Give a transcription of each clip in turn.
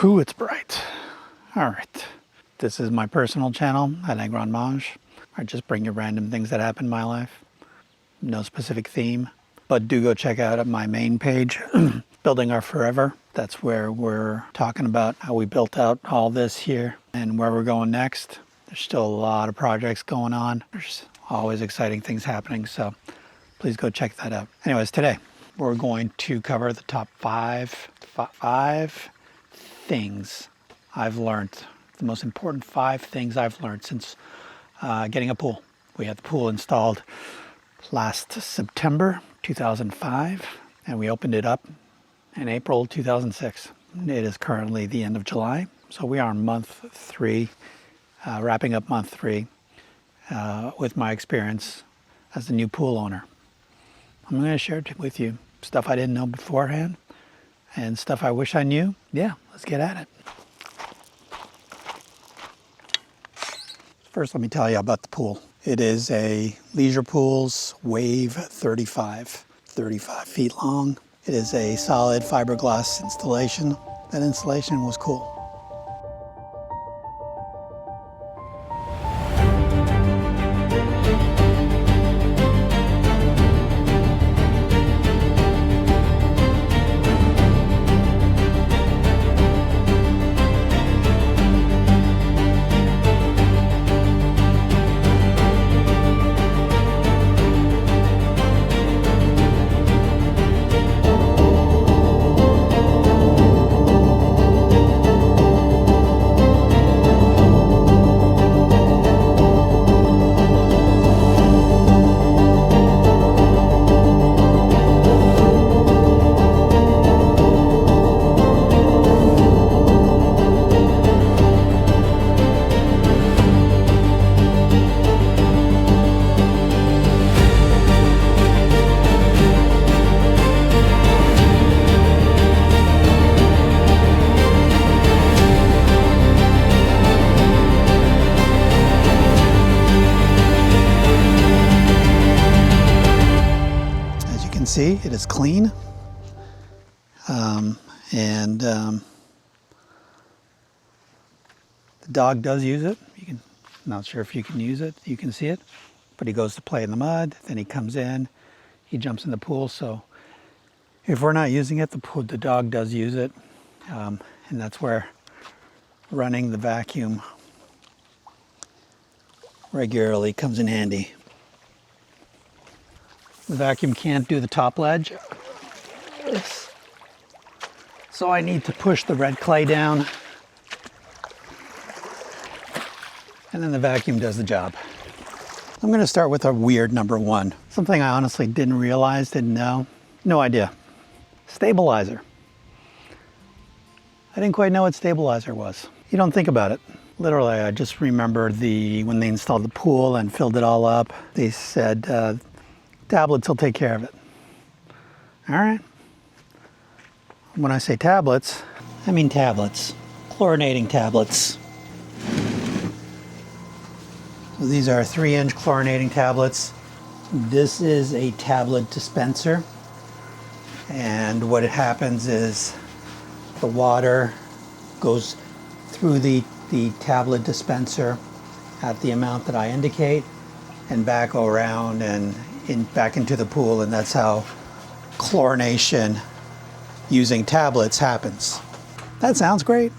Ooh, it's bright. All right. This is my personal channel at Agrandmange. I just bring you random things that happen in my life. No specific theme. But do go check out my main page, Building Our Forever. That's where we're talking about how we built out all this here and where we're going next. There's still a lot of projects going on. There's always exciting things happening, so please go check that out. Anyways, today we're going to cover the top five things I've learned. The most important 5 things I've learned since getting a pool. We had the pool installed last September 2005, and we opened it up in April 2006. It is currently the end of July, so we are in month 3, wrapping up month 3 with my experience as the new pool owner. I'm going to share with you stuff I didn't know beforehand and stuff I wish I knew. Yeah, let's get at it. First, let me tell you about the pool. It is a Leisure Pools Wave 35 feet long. It is a solid fiberglass installation. That installation was cool. See, it is clean, the dog does use it. Not sure if you can use it. You can see it, but he goes to play in the mud. Then he comes in, he jumps in the pool. So if we're not using it, the dog does use it, and that's where running the vacuum regularly comes in handy. The vacuum can't do the top ledge, so I need to push the red clay down, and then the vacuum does the job. I'm going to start with a weird number 1. Something I honestly didn't realize, didn't know. No idea. Stabilizer. I didn't quite know what stabilizer was. You don't think about it. Literally, I just remember when they installed the pool and filled it all up, they said, tablets will take care of it. All right. When I say tablets, I mean tablets, chlorinating tablets. So these are 3-inch chlorinating tablets. This is a tablet dispenser. And what happens is the water goes through the tablet dispenser at the amount that I indicate and back around and back into the pool, and that's how chlorination using tablets happens. That sounds great.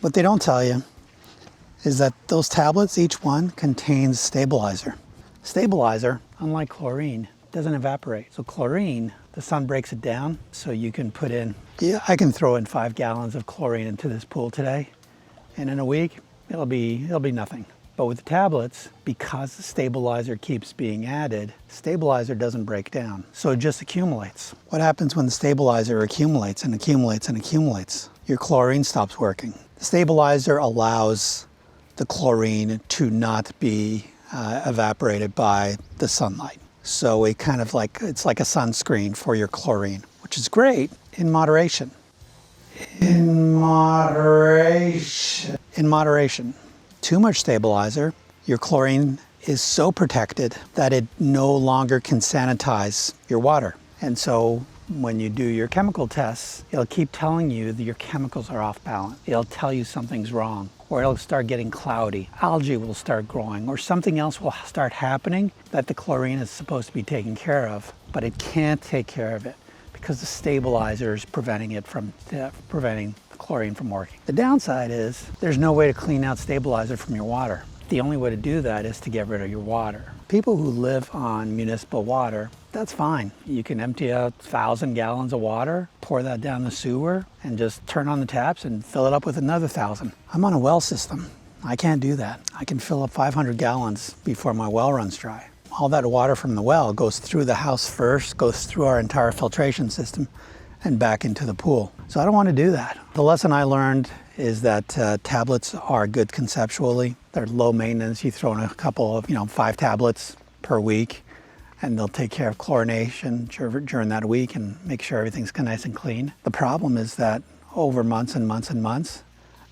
What they don't tell you is that those tablets, each one contains stabilizer. Stabilizer, unlike chlorine, doesn't evaporate. So chlorine, the sun breaks it down, so you can put in, I can throw in 5 gallons of chlorine into this pool today, and in a week, it'll be nothing. But with the tablets, because the stabilizer keeps being added, stabilizer doesn't break down. So it just accumulates. What happens when the stabilizer accumulates and accumulates and accumulates? Your chlorine stops working. The stabilizer allows the chlorine to not be evaporated by the sunlight. So it's like a sunscreen for your chlorine, which is great in moderation. In moderation. Too much stabilizer, your chlorine is so protected that it no longer can sanitize your water. And so when you do your chemical tests, it'll keep telling you that your chemicals are off balance. It'll tell you something's wrong, or it'll start getting cloudy. Algae will start growing, or something else will start happening that the chlorine is supposed to be taking care of, but it can't take care of it because the stabilizer is preventing the chlorine from working. The downside is there's no way to clean out stabilizer from your water. The only way to do that is to get rid of your water. People who live on municipal water, that's fine. You can empty out 1,000 gallons of water, pour that down the sewer, and just turn on the taps and fill it up with another 1,000. I'm on a well system. I can't do that. I can fill up 500 gallons before my well runs dry. All that water from the well goes through the house first, goes through our entire filtration system, and back into the pool. So I don't want to do that. The lesson I learned is that tablets are good conceptually. They're low maintenance. You throw in a couple of, 5 tablets per week, and they'll take care of chlorination during that week and make sure everything's nice and clean. The problem is that over months and months and months,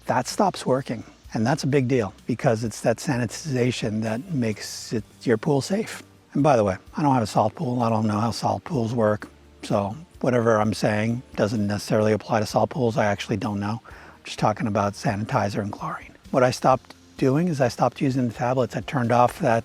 that stops working. And that's a big deal because it's that sanitization that makes your pool safe. And by the way, I don't have a salt pool. I don't know how salt pools work. So whatever I'm saying doesn't necessarily apply to salt pools. I actually don't know. I'm just talking about sanitizer and chlorine. What I stopped doing is I stopped using the tablets. I turned off that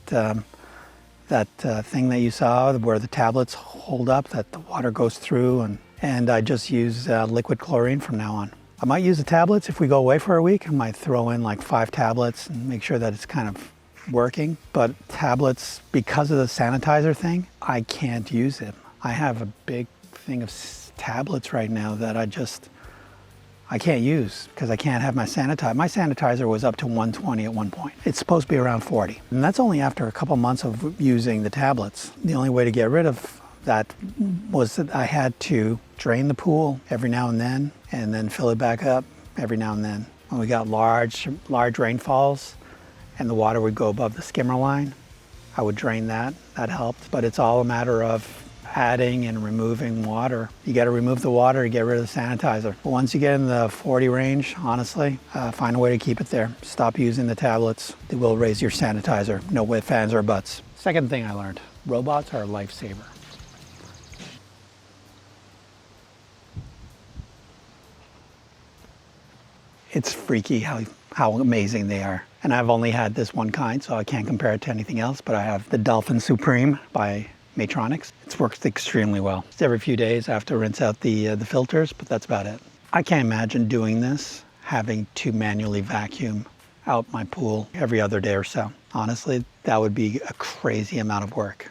thing that you saw where the tablets hold up, that the water goes through, and I just use liquid chlorine from now on. I might use the tablets if we go away for a week. I might throw in like 5 tablets and make sure that it's kind of working. But tablets, because of the sanitizer thing, I can't use it. I have a big thing of tablets right now that I can't use because I can't have my sanitizer. My sanitizer was up to 120 at one point. It's supposed to be around 40. And that's only after a couple months of using the tablets. The only way to get rid of that was that I had to drain the pool every now and then fill it back up every now and then. When we got large rainfalls and the water would go above the skimmer line, I would drain that. That helped. But it's all a matter of adding and removing water. You got to remove the water to get rid of the sanitizer. But once you get in the 40 range, honestly, find a way to keep it there. Stop using the tablets. They will raise your sanitizer. No ifs, ands, or buts. Second thing I learned, robots are a lifesaver. It's freaky how amazing they are. And I've only had this one kind, so I can't compare it to anything else, but I have the Dolphin Supreme by Maytronics. It's worked extremely well. It's every few days I have to rinse out the filters, but that's about it. I can't imagine doing this, having to manually vacuum out my pool every other day or so. Honestly, that would be a crazy amount of work.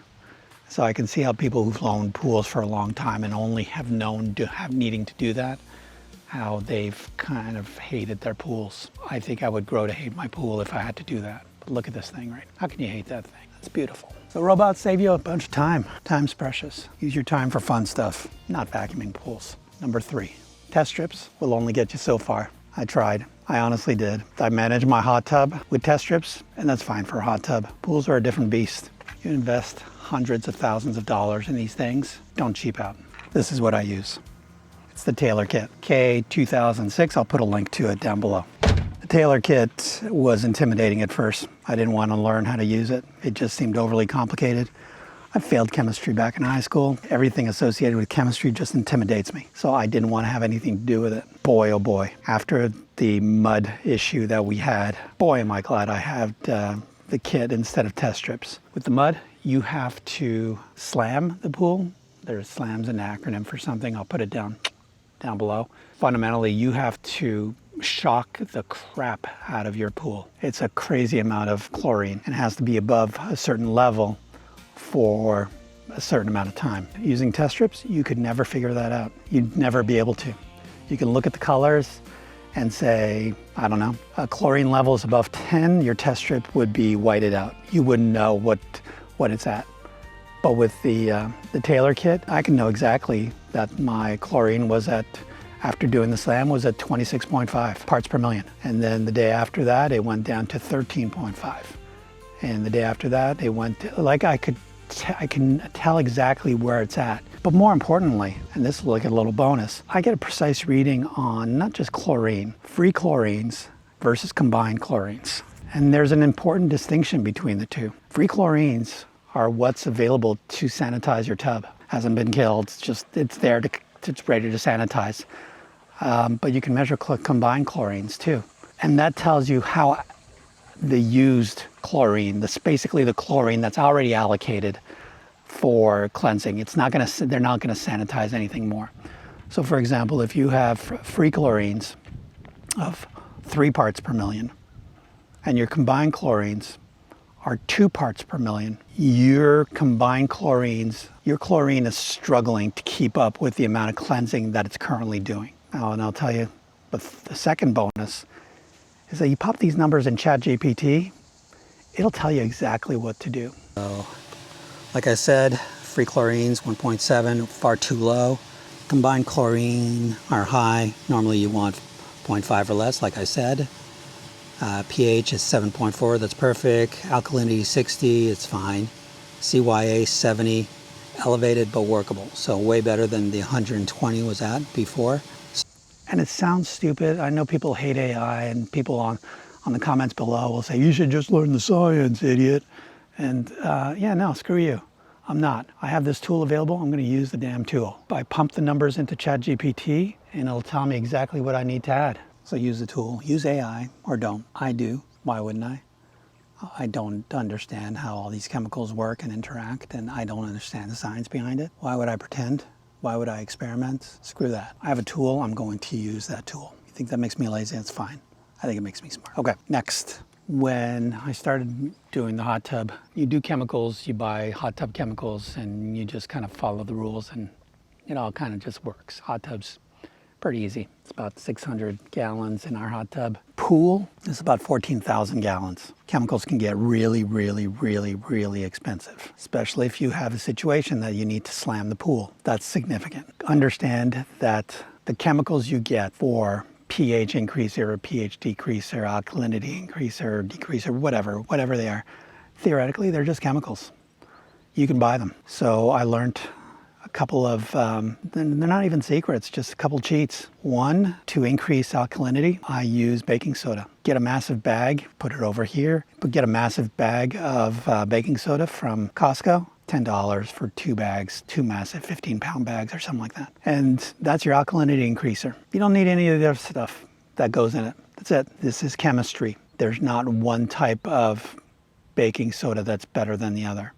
So I can see how people who've owned pools for a long time and only have known needing to do that, how they've kind of hated their pools. I think I would grow to hate my pool if I had to do that. But look at this thing, right? How can you hate that thing? It's beautiful. So robots save you a bunch of time. Time's precious. Use your time for fun stuff, not vacuuming pools. Number 3, test strips will only get you so far. I tried. I honestly did. I manage my hot tub with test strips, and that's fine for a hot tub. Pools are a different beast. You invest hundreds of thousands of dollars in these things. Don't cheap out. This is what I use. It's the Taylor kit, K2006. I'll put a link to it down below. The Taylor kit was intimidating at first. I didn't want to learn how to use it. It just seemed overly complicated. I failed chemistry back in high school. Everything associated with chemistry just intimidates me. So I didn't want to have anything to do with it. Boy, oh boy. After the mud issue that we had, boy, am I glad I have the kit instead of test strips. With the mud, you have to slam the pool. There's SLAM's an acronym for something. I'll put it down below. Fundamentally, you have to shock the crap out of your pool. It's a crazy amount of chlorine and has to be above a certain level for a certain amount of time. Using test strips, you could never figure that out. You'd never be able to. You can look at the colors and say, I don't know, a chlorine level is above 10, your test strip would be whited out. You wouldn't know what it's at. But with the Taylor kit, I can know exactly that my chlorine was after doing the SLAM, was at 26.5 parts per million. And then the day after that, it went down to 13.5. And the day after that, it went to, like I can tell exactly where it's at. But more importantly, and this is like a little bonus, I get a precise reading on not just chlorine, free chlorines versus combined chlorines. And there's an important distinction between the two. Free chlorines are what's available to sanitize your tub. hasn't been killed. It's there it's ready to sanitize. But you can measure combined chlorines too. And that tells you how the used chlorine, basically the chlorine that's already allocated for cleansing, they're not gonna sanitize anything more. So for example, if you have free chlorines of 3 parts per million, and your combined chlorines are 2 parts per million, your combined chlorines, your chlorine is struggling to keep up with the amount of cleansing that it's currently doing. Now, and I'll tell you, but the second bonus is that you pop these numbers in ChatGPT, it'll tell you exactly what to do. So, like I said, free chlorines 1.7, far too low. Combined chlorine are high. Normally you want 0.5 or less, like I said. pH is 7.4, that's perfect. Alkalinity 60, it's fine. CYA 70, elevated but workable. So way better than the 120 was at before. And it sounds stupid. I know people hate AI, and people on the comments below will say, you should just learn the science, idiot. And yeah, no, screw you. I'm not. I have this tool available. I'm going to use the damn tool. I pump the numbers into ChatGPT, and it'll tell me exactly what I need to add. So use the tool. Use AI, or don't. I do. Why wouldn't I? I don't understand how all these chemicals work and interact, and I don't understand the science behind it. Why would I pretend? Why would I experiment? Screw that. I have a tool. I'm going to use that tool. You think that makes me lazy? That's fine. I think it makes me smart. Okay, next. When I started doing the hot tub, you do chemicals, you buy hot tub chemicals, and you just kind of follow the rules, and it all kind of just works. Hot tub's pretty easy. It's about 600 gallons in our hot tub. Pool is about 14,000 gallons. Chemicals can get really, really, really, really expensive, especially if you have a situation that you need to slam the pool. That's significant. Understand that the chemicals you get for pH increaser or pH decreaser, alkalinity increaser, decreaser, whatever they are, theoretically, they're just chemicals. You can buy them. So I learned a couple of, they're not even secrets, just a couple cheats. One, to increase alkalinity, I use baking soda. Get a massive bag, put it over here, but get a massive bag of baking soda from Costco. $10 for 2 bags, 2 massive 15-pound bags or something like that. And that's your alkalinity increaser. You don't need any of the other stuff that goes in it. That's it. This is chemistry. There's not one type of baking soda that's better than the other.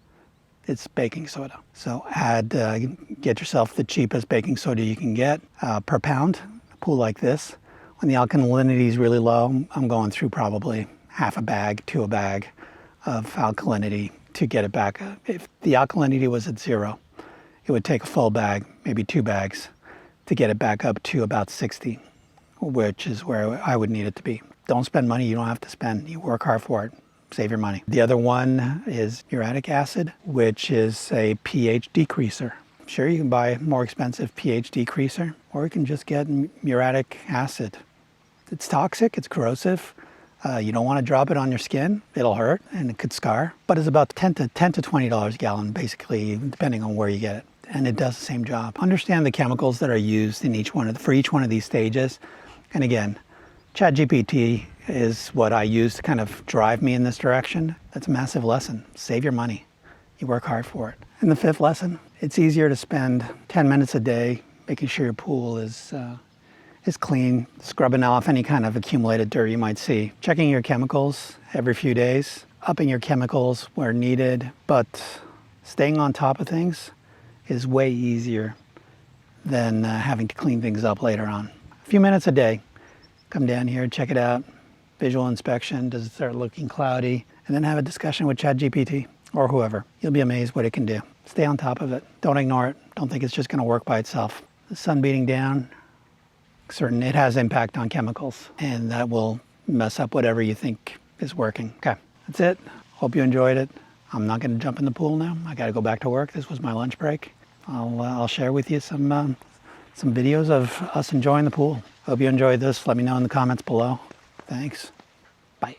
It's baking soda. So get yourself the cheapest baking soda you can get per pound. A pool like this, when the alkalinity is really low, I'm going through probably half a bag to a bag of alkalinity to get it back. If the alkalinity was at 0, it would take a full bag, maybe 2 bags, to get it back up to about 60, which is where I would need it to be. Don't spend money you don't have to spend. You work hard for it. Save your money. The other one is muriatic acid, which is a pH decreaser. Sure, you can buy a more expensive pH decreaser, or you can just get muriatic acid. It's toxic, it's corrosive. You don't want to drop it on your skin. It'll hurt and it could scar, but it's about $10 to $20 a gallon, basically, depending on where you get it. And it does the same job. Understand the chemicals that are used in for each one of these stages. And again, ChatGPT is what I use to kind of drive me in this direction. That's a massive lesson. Save your money. You work hard for it. And the 5th lesson, it's easier to spend 10 minutes a day making sure your pool is clean, scrubbing off any kind of accumulated dirt you might see, checking your chemicals every few days, upping your chemicals where needed, but staying on top of things is way easier than having to clean things up later on. A few minutes a day, come down here, check it out, visual inspection, does it start looking cloudy, and then have a discussion with ChatGPT or whoever. You'll be amazed what it can do. Stay on top of it. Don't ignore it. Don't think it's just going to work by itself. The sun beating down, certain it has impact on chemicals, and that will mess up whatever you think is working. Okay, that's it. Hope you enjoyed it. I'm not going to jump in the pool now. I got to go back to work. This was my lunch break. I'll share with you some videos of us enjoying the pool. Hope you enjoyed this. Let me know in the comments below. Thanks. Bye.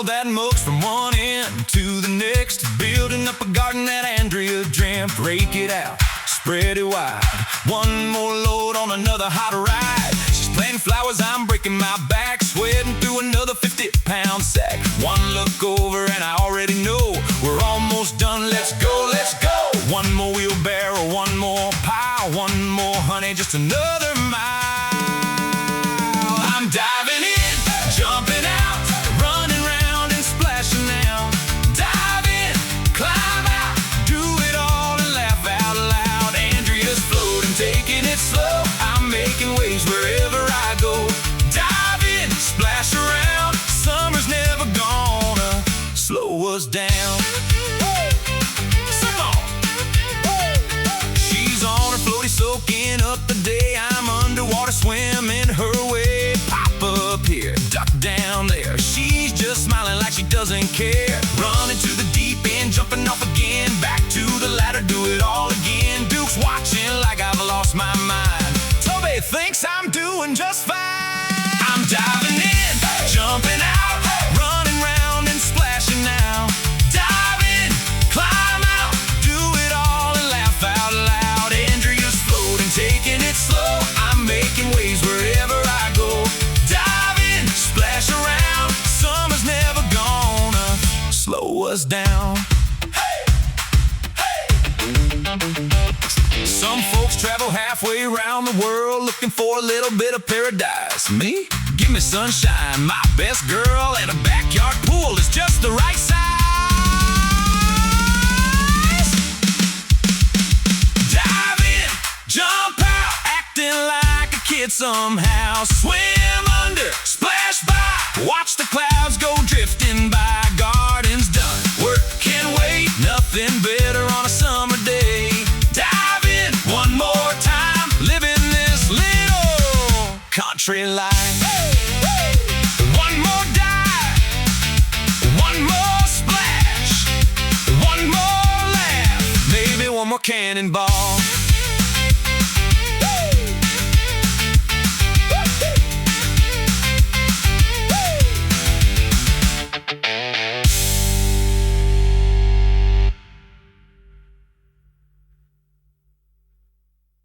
That mugs from one end to One more load on another hot ride. She's planting flowers, I'm breaking my back, sweating through another 50-pound sack. One look over and I already know we're almost done. Let's go, let's go. One more wheelbarrow, one more pile, one more honey, just another mile. I'm diving in, jumping out, running round and splashing out. Dive in, climb out, do it all and laugh out loud. Andrea's floating, taking it slow. I'm making waves wherever I go. Dive in, splash around. Summer's never gonna slow us down. Soaking up the day, I'm underwater swimming her way. Pop up here, duck down there. She's just smiling like she doesn't care. Running to the deep end, jumping off again. Back to the ladder, do it all again. Duke's watching like I've lost my mind. Toby thinks I'm doing just fine. I'm diving in, jumping out, running round and splashing now. Dive in, climb out, do it all and laugh out loud. Taking it slow, I'm making waves wherever I go. Dive in, splash around. Summer's never gonna slow us down. Hey, hey. Some folks travel halfway around the world looking for a little bit of paradise. Me? Give me sunshine, my best girl, and a backyard pool is just the right size. Jump out, acting like a kid somehow. Swim under, splash by, watch the clouds go drifting by. Garden's done, work can wait, nothing better on a summer day. Dive in one more time, living this little country life. One more dive, one more splash, one more laugh, maybe one more cannonball.